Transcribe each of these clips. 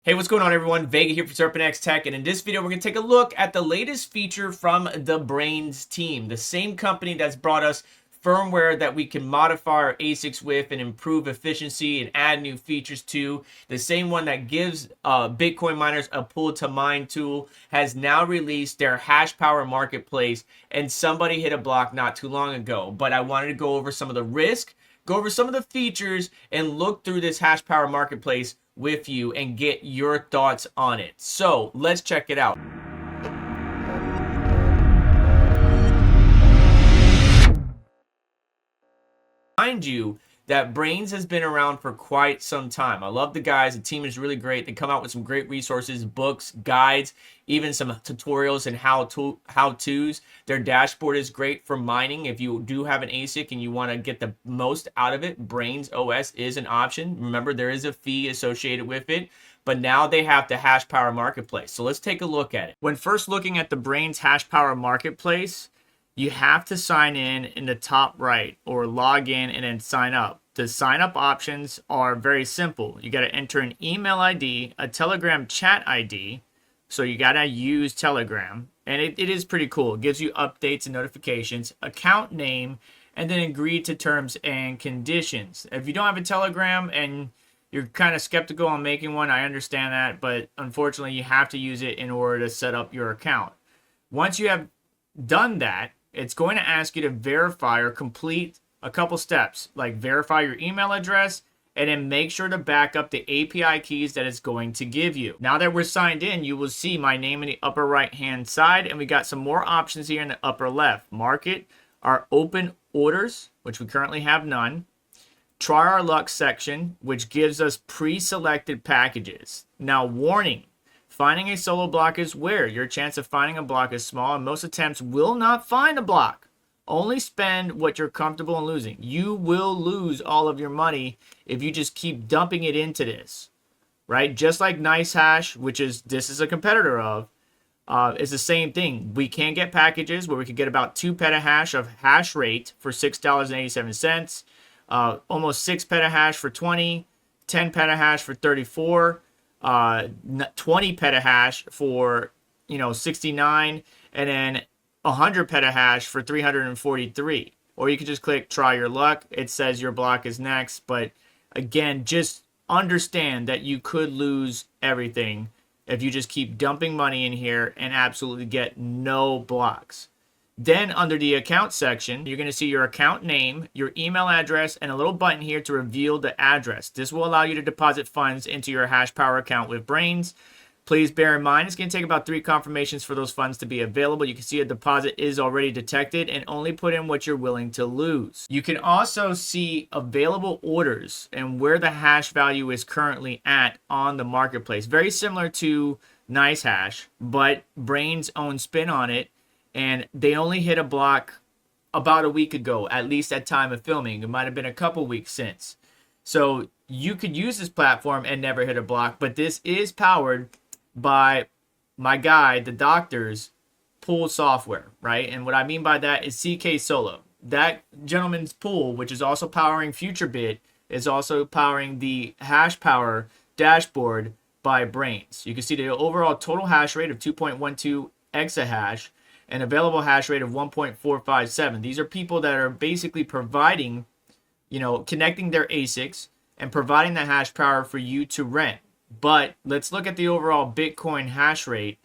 Hey, what's going on, everyone? Vega here for SerpentX Tech, and in this video, we're going to take a look at the latest feature from the Braiins team, the same company that's brought us firmware that we can modify our ASICs with and improve efficiency and add new features to. The same one that gives Bitcoin miners a pull to mine tool has now released their Hashpower Marketplace, and somebody hit a block not too long ago. But I wanted to go over some of the risk, go over some of the features, and look through this Hashpower Marketplace with you and get your thoughts on it. So let's check it out. Mind you that Braiins has been around for quite some time. I love the guys. The team is really great. They come out with some great resources, books, guides, even some tutorials and how-tos. Their dashboard is great for mining. If you do have an ASIC and you want to get the most out of it, Braiins OS is an option. Remember, there is a fee associated with it, but now they have the Hashpower Marketplace. So let's take a look at it. When first looking at the Braiins Hashpower Marketplace, you have to sign in the top right or log in and then sign up. The sign up options are very simple. You got to enter an email ID, a Telegram chat ID. So you got to use Telegram, and it is pretty cool. It gives you updates and notifications, account name, and then agree to terms and conditions. If you don't have a Telegram and you're kind of skeptical on making one, I understand that, but unfortunately you have to use it in order to set up your account. Once you have done that, it's going to ask you to verify or complete a couple steps, like verify your email address and then make sure to back up the API keys that it's going to give you. Now that we're signed in, you will see my name in the upper right hand side, and we got some more options here in the upper left. Market our open orders, which we currently have none. Try our luck section, which gives us pre-selected packages. Now, warning. Finding a solo block is where your chance of finding a block is small, and most attempts will not find a block. Only spend what you're comfortable in losing. You will lose all of your money if you just keep dumping it into this, right? Just like NiceHash, which is this is a competitor of, is the same thing. We can get packages where we could get about 2 petahash of hash rate for $6.87, almost 6 petahash for 20, 10 petahash for 34. 20 petahash for 69, and then 100 petahash for 343. Or you can just click try your luck. It says your block is next, but again, just understand that you could lose everything if you just keep dumping money in here and absolutely get no blocks. Then under the account section, you're going to see your account name, your email address, and a little button here to reveal the address. This will allow you to deposit funds into your Hashpower account with Braiins. Please bear in mind, it's going to take about 3 confirmations for those funds to be available. You can see a deposit is already detected, and only put in what you're willing to lose. You can also see available orders and where the hash value is currently at on the marketplace. Very similar to NiceHash, but Braiins' own spin on it. And they only hit a block about a week ago, at least at time of filming. It might have been a couple weeks since. So you could use this platform and never hit a block, but this is powered by my guy, the doctor's pool software, right? And what I mean by that is CK Solo. That gentleman's pool, which is also powering FutureBit, is also powering the Hashpower dashboard by Braiins. You can see the overall total hash rate of 2.12 exahash and available hash rate of 1.457. These are people that are basically providing, connecting their ASICs and providing the hash power for you to rent. But let's look at the overall Bitcoin hash rate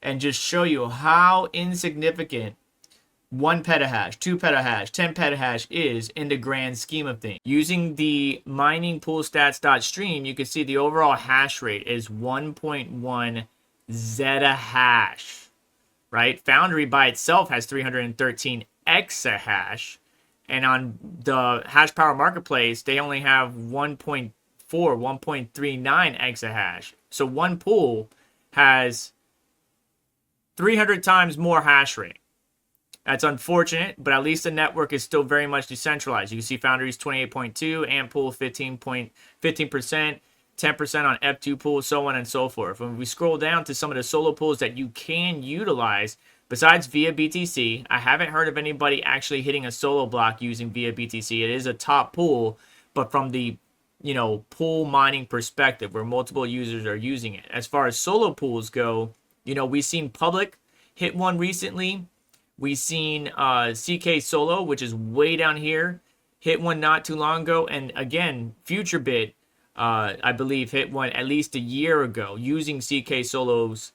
and just show you how insignificant 1 petahash, 2 petahash, 10 petahash is in the grand scheme of things. Using the miningpoolstats.stream, you can see the overall hash rate is 1.1 zettahash. Right? Foundry by itself has 313 exahash, and on the Hashpower Marketplace, they only have 1.4, 1.39 exahash. So one pool has 300 times more hash rate. That's unfortunate, but at least the network is still very much decentralized. You can see Foundry's 28.2, Antpool 15%, 10% on F2 pools, so on and so forth. When we scroll down to some of the solo pools that you can utilize, besides via BTC, I haven't heard of anybody actually hitting a solo block using via BTC. It is a top pool, but from the pool mining perspective where multiple users are using it. As far as solo pools go, we've seen Public hit one recently. We've seen CK Solo, which is way down here, hit one not too long ago. And again, FutureBit, I believe, hit one at least a year ago using CK Solo's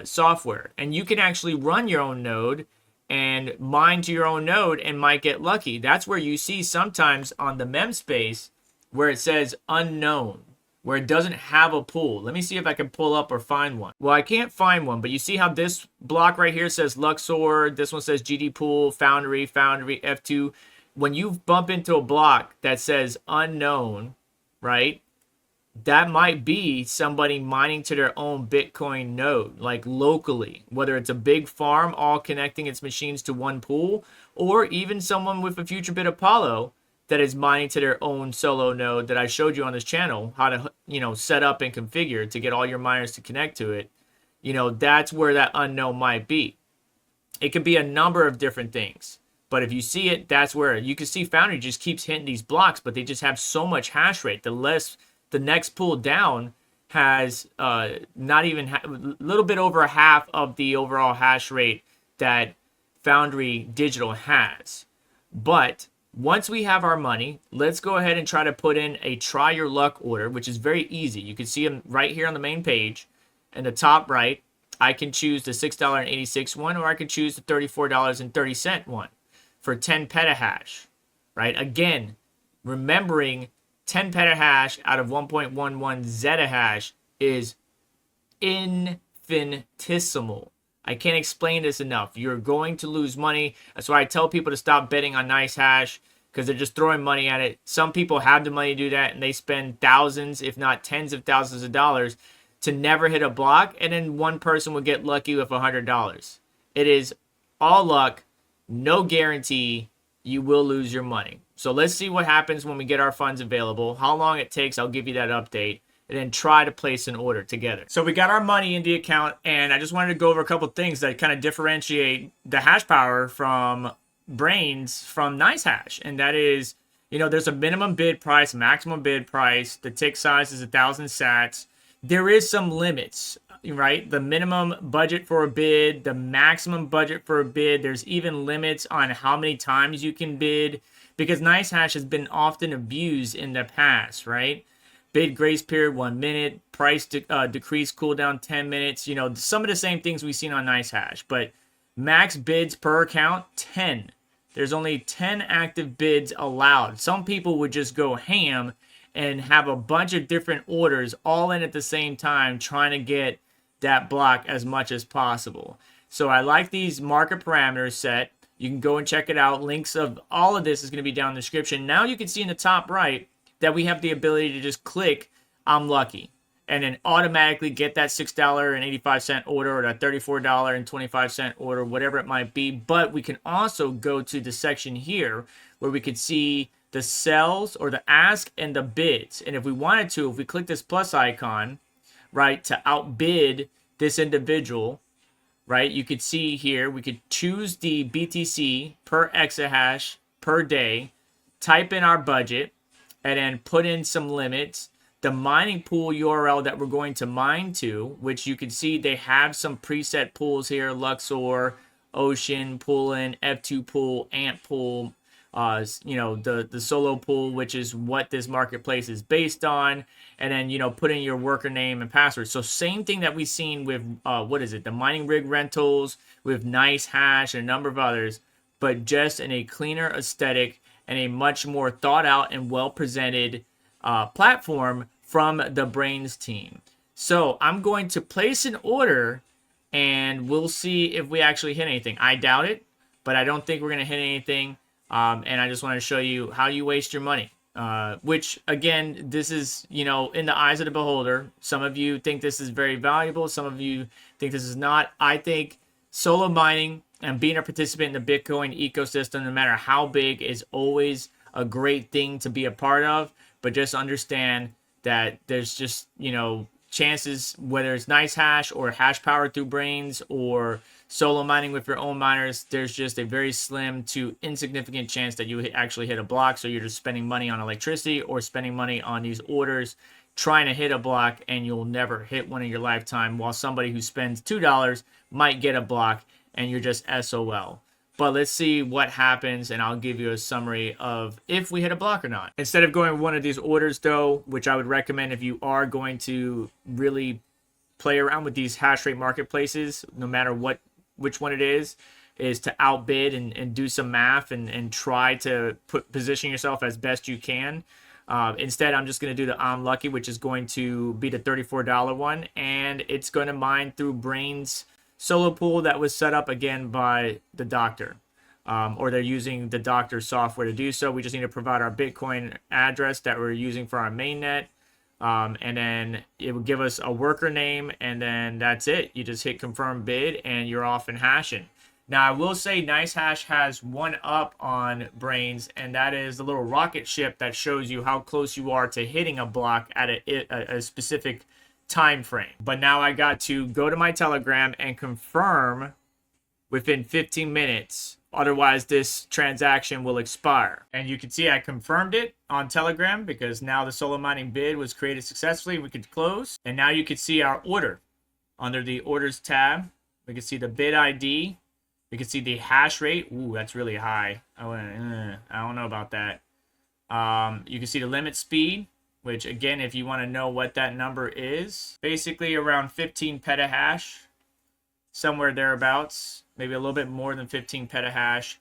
software. And you can actually run your own node and mine to your own node and might get lucky. That's where you see sometimes on the mem space where it says unknown, where it doesn't have a pool. Let me see if I can pull up or find one. Well, I can't find one, but you see how this block right here says Luxor, this one says GD Pool, Foundry, F2. When you bump into a block that says unknown, right, that might be somebody mining to their own Bitcoin node, like locally, whether it's a big farm all connecting its machines to one pool, or even someone with a FutureBit Apollo that is mining to their own solo node that I showed you on this channel how to set up and configure to get all your miners to connect to it. That's where that unknown might be. It could be a number of different things, but if you see it, that's where you can see Foundry just keeps hitting these blocks, but they just have so much hash rate. The next pool down has not even a little bit over half of the overall hash rate that Foundry Digital has. But once we have our money, let's go ahead and try to put in a try your luck order, which is very easy. You can see them right here on the main page. In the top right, I can choose the $6.86 one, or I can choose the $34.30 one for 10 petahash, right? Again, remembering 10 petahash out of 1.11 zettahash is infinitesimal. I can't explain this enough. You're going to lose money. That's why I tell people to stop betting on NiceHash, because they're just throwing money at it. Some people have the money to do that, and they spend thousands, if not tens of thousands of dollars to never hit a block, and then one person would get lucky with $100. It is all luck, no guarantee. You will lose your money. So let's see what happens when we get our funds available. How long it takes, I'll give you that update. And then try to place an order together. So we got our money in the account, and I just wanted to go over a couple things that kind of differentiate the hash power from Braiins from NiceHash. And that is, there's a minimum bid price, maximum bid price. The tick size is 1,000 sats. There is some limits, right? The minimum budget for a bid, the maximum budget for a bid. There's even limits on how many times you can bid, because NiceHash has been often abused in the past, right? Bid grace period 1 minute, price decrease cooldown 10 minutes. Some of the same things we've seen on NiceHash, but max bids per account 10. There's only 10 active bids allowed. Some people would just go ham and have a bunch of different orders all in at the same time, trying to get that block as much as possible. So I like these market parameters set. You can go and check it out. Links of all of this is going to be down in the description. Now you can see in the top right that we have the ability to just click I'm lucky and then automatically get that $6.85 order or that $34.25 order, whatever it might be. But we can also go to the section here where we could see the sells or the ask and the bids. And if we wanted to, if we click this plus icon, right, to outbid this individual, right, you could see here, we could choose the BTC per exahash per day, type in our budget, and then put in some limits, the mining pool URL that we're going to mine to, which you can see they have some preset pools here, Luxor, Ocean, Poolin, F2 pool, Ant pool, the solo pool, which is what this marketplace is based on, and then, put in your worker name and password. So same thing that we've seen with, the mining rig rentals, with NiceHash and a number of others, but just in a cleaner aesthetic and a much more thought out and well presented platform from the Braiins team. So I'm going to place an order and we'll see if we actually hit anything. I doubt it, but I don't think we're going to hit anything. And I just want to show you how you waste your money. Which, again, this is, in the eyes of the beholder. Some of you think this is very valuable. Some of you think this is not. I think solo mining and being a participant in the Bitcoin ecosystem, no matter how big, is always a great thing to be a part of. But just understand that there's just, chances, whether it's nice hash or hash power through Braiins or solo mining with your own miners, there's just a very slim to insignificant chance that you actually hit a block. So you're just spending money on electricity or spending money on these orders trying to hit a block, and you'll never hit one in your lifetime, while somebody who spends $2 might get a block and you're just SOL. But let's see what happens, and I'll give you a summary of if we hit a block or not. Instead of going with one of these orders, though, which I would recommend if you are going to really play around with these hash rate marketplaces, no matter which one it is to outbid and do some math and try to position yourself as best you can. Instead, I'm just going to do the I'm Lucky, which is going to be the $34 one, and it's going to mine through Braiins solo pool that was set up again by the doctor, or they're using the doctor software to do so. We just need to provide our Bitcoin address that we're using for our mainnet, and then it will give us a worker name, and then that's it. You just hit confirm bid and you're off and hashing. Now, I will say NiceHash has one up on Braiins, and that is the little rocket ship that shows you how close you are to hitting a block at a specific time frame. But now I got to go to my Telegram and confirm within 15 minutes. Otherwise, this transaction will expire. And you can see I confirmed it on Telegram because now the solo mining bid was created successfully. We could close. And now you can see our order under the orders tab. We can see the bid ID. You can see the hash rate. Ooh, that's really high. I don't know about that. You can see the limit speed, which again, if you want to know what that number is, basically around 15 petahash, somewhere thereabouts, maybe a little bit more than 15 petahash.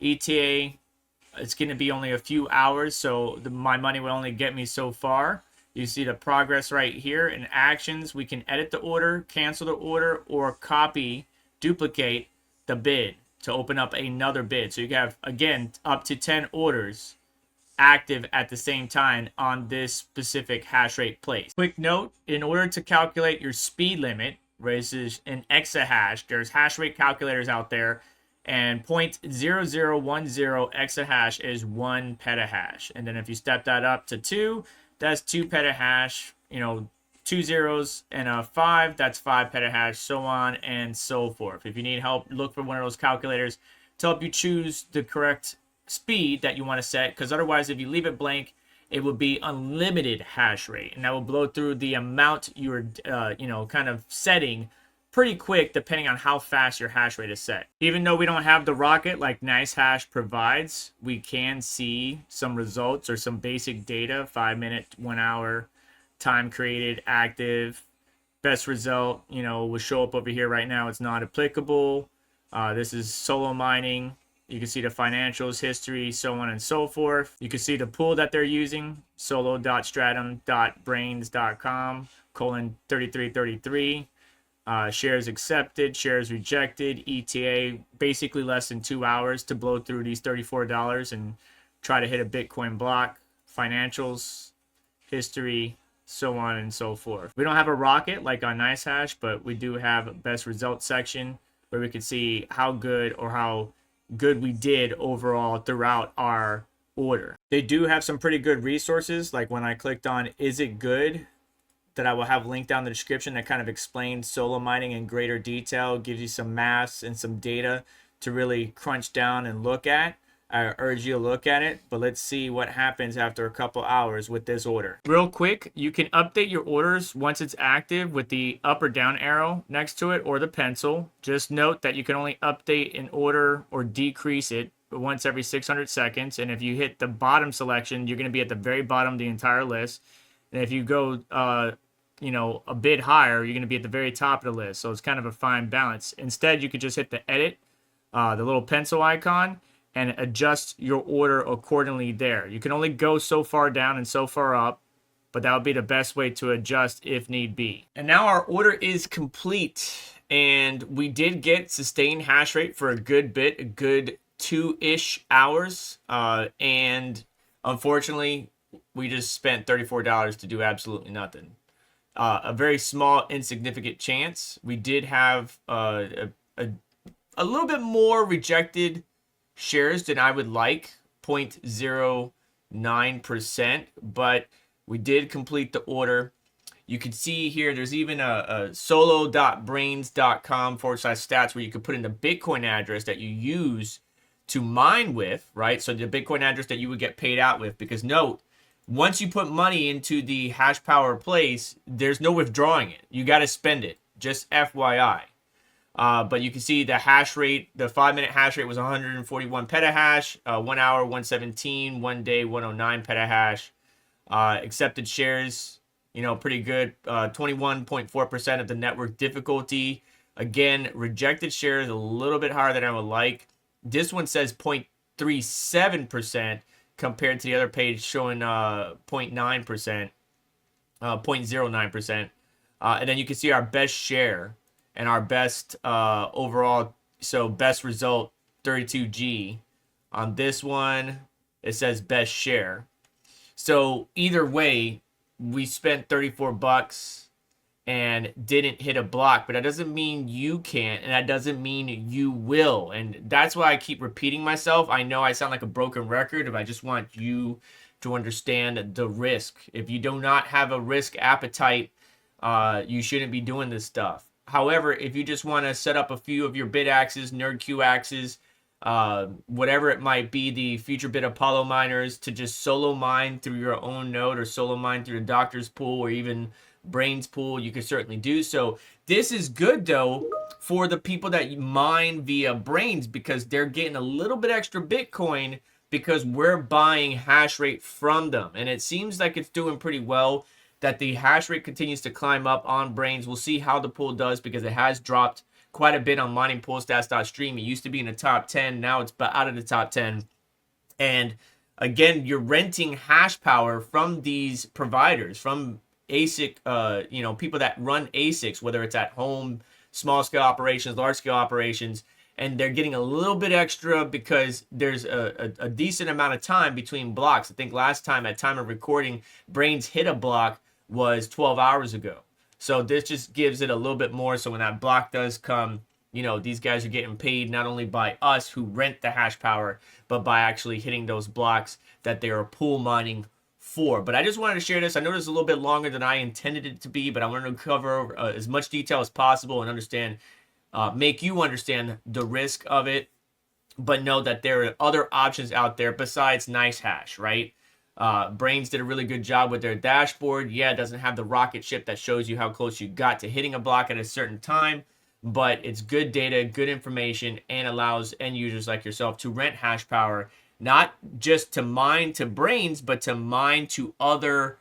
ETA, it's going to be only a few hours, so my money will only get me so far. You see the progress right here. In actions, we can edit the order, cancel the order, or copy, duplicate the bid to open up another bid. So you have, again, up to 10 orders active at the same time on this specific hash rate place. Quick note, in order to calculate your speed limit, versus an exahash, there's hash rate calculators out there, and 0.0010 exahash is 1 petahash. And then if you step that up to 2, that's 2 petahash. You know, 2 zeros and a 5, that's 5 petahash, so on and so forth. If you need help, look for one of those calculators to help you choose the correct speed that you want to set, because otherwise, if you leave it blank, it will be unlimited hash rate, and that will blow through the amount you're kind of setting pretty quick, depending on how fast your hash rate is set. Even though we don't have the rocket like NiceHash provides, we can see some results or some basic data: 5 minute, 1 hour, time created, active, best result, will show up over here right now. It's not applicable. This is solo mining. You can see the financials, history, so on and so forth. You can see the pool that they're using, solo.stratum.braiins.com:3333. Shares accepted, shares rejected, ETA, basically less than 2 hours to blow through these $34 and try to hit a Bitcoin block. Financials, history, so on and so forth. We don't have a rocket like on NiceHash, but we do have a best results section where we can see how good or how good we did overall throughout our order. They do have some pretty good resources, like when I clicked on Is It Good, that I will have linked down in the description, that kind of explains solo mining in greater detail, gives you some maths and some data to really crunch down and look at. I urge you to look at it, but let's see what happens after a couple hours with this order. Real quick, you can update your orders once it's active with the up or down arrow next to it or the pencil. Just note that you can only update an order or decrease it once every 600 seconds. And if you hit the bottom selection, you're going to be at the very bottom of the entire list. And if you go, a bit higher, you're going to be at the very top of the list. So it's kind of a fine balance. Instead, you could just hit the edit, the little pencil icon, and adjust your order accordingly there. You can only go so far down and so far up, but that would be the best way to adjust if need be. And now our order is complete, and we did get sustained hash rate for a good bit, a good 2-ish hours, and unfortunately, we just spent $34 to do absolutely nothing. A very small, insignificant chance. We did have a little bit more rejected shares than I would like, 0.09%, but we did complete the order. You can see here, there's even a solo.braiins.com/stats where you could put in the Bitcoin address that you use to mine with, right? So the Bitcoin address that you would get paid out with, because note, once you put money into the Hashpower place, there's no withdrawing it. You got to spend it, just FYI. But you can see the hash rate, the 5-minute hash rate was 141 petahash, 1 hour, 117, 1 day, 109 petahash. Accepted shares, you know, pretty good. 21.4% of the network difficulty. Again, rejected shares a little bit higher than I would like. This one says 0.37% compared to the other page showing 0.9%, 0.09%. And then you can see our best share and our best overall, so best result 32G. On this one, it says best share. So either way, we spent 34 bucks and didn't hit a block, but that doesn't mean you can't, and that doesn't mean you will. And that's why I keep repeating myself. I know I sound like a broken record, but I just want you to understand the risk. If you do not have a risk appetite, you shouldn't be doing this stuff. However, if you just want to set up a few of your bid axes, NerdQ axes, whatever it might be, the future bit Apollo miners, to just solo mine through your own node or solo mine through the doctor's pool or even Braiins pool, you can certainly do so. This is good though for the people that mine via Braiins, because they're getting a little bit extra Bitcoin because we're buying hash rate from them, and it seems like it's doing pretty well. That the hash rate continues to climb up on Braiins. We'll see how the pool does, because it has dropped quite a bit on miningpoolstats.stream. It used to be in the top 10, now it's out of the top 10. And again, you're renting hash power from these providers, from ASIC, you know, people that run ASICs, whether it's at home, small scale operations, large scale operations, and they're getting a little bit extra because there's a decent amount of time between blocks. I think last time, at time of recording, Braiins hit a block was 12 hours ago. So this just gives it a little bit more. So when that block does come, you know, these guys are getting paid not only by us who rent the hash power, but by actually hitting those blocks that they are pool mining for. But I just wanted to share this. I know this is a little bit longer than I intended it to be, but I wanted to cover as much detail as possible and understand, make you understand the risk of it, but know that there are other options out there besides NiceHash, right? Braiins did a really good job with their dashboard. Yeah, it doesn't have the rocket ship that shows you how close you got to hitting a block at a certain time, but it's good data, good information, and allows end users like yourself to rent hash power, not just to mine to Braiins, but to mine to other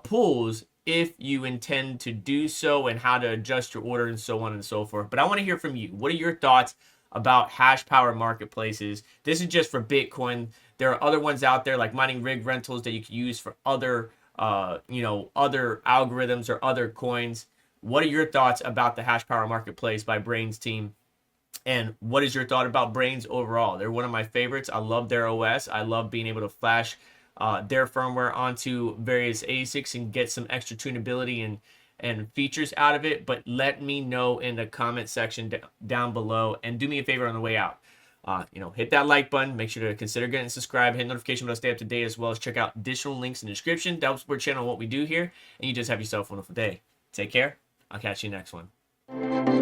pools if you intend to do so, and how to adjust your order and so on and so forth. But I want to hear from you. What are your thoughts about Hashpower Marketplaces? This is just for Bitcoin. There are other ones out there like mining rig rentals that you can use for other, you know, other algorithms or other coins. What are your thoughts about the Hashpower Marketplace by Braiins team? And what is your thought about Braiins overall? They're one of my favorites. I love their OS. I love being able to flash their firmware onto various ASICs and get some extra tunability and features out of it. But let me know in the comment section down below, and do me a favor on the way out. You know, hit that like button. Make sure to consider getting subscribed. Hit notification bell to stay up to date, as well as check out additional links in the description. That helps support the channel and what we do here. And you just have yourself a wonderful day. Take care. I'll catch you next one.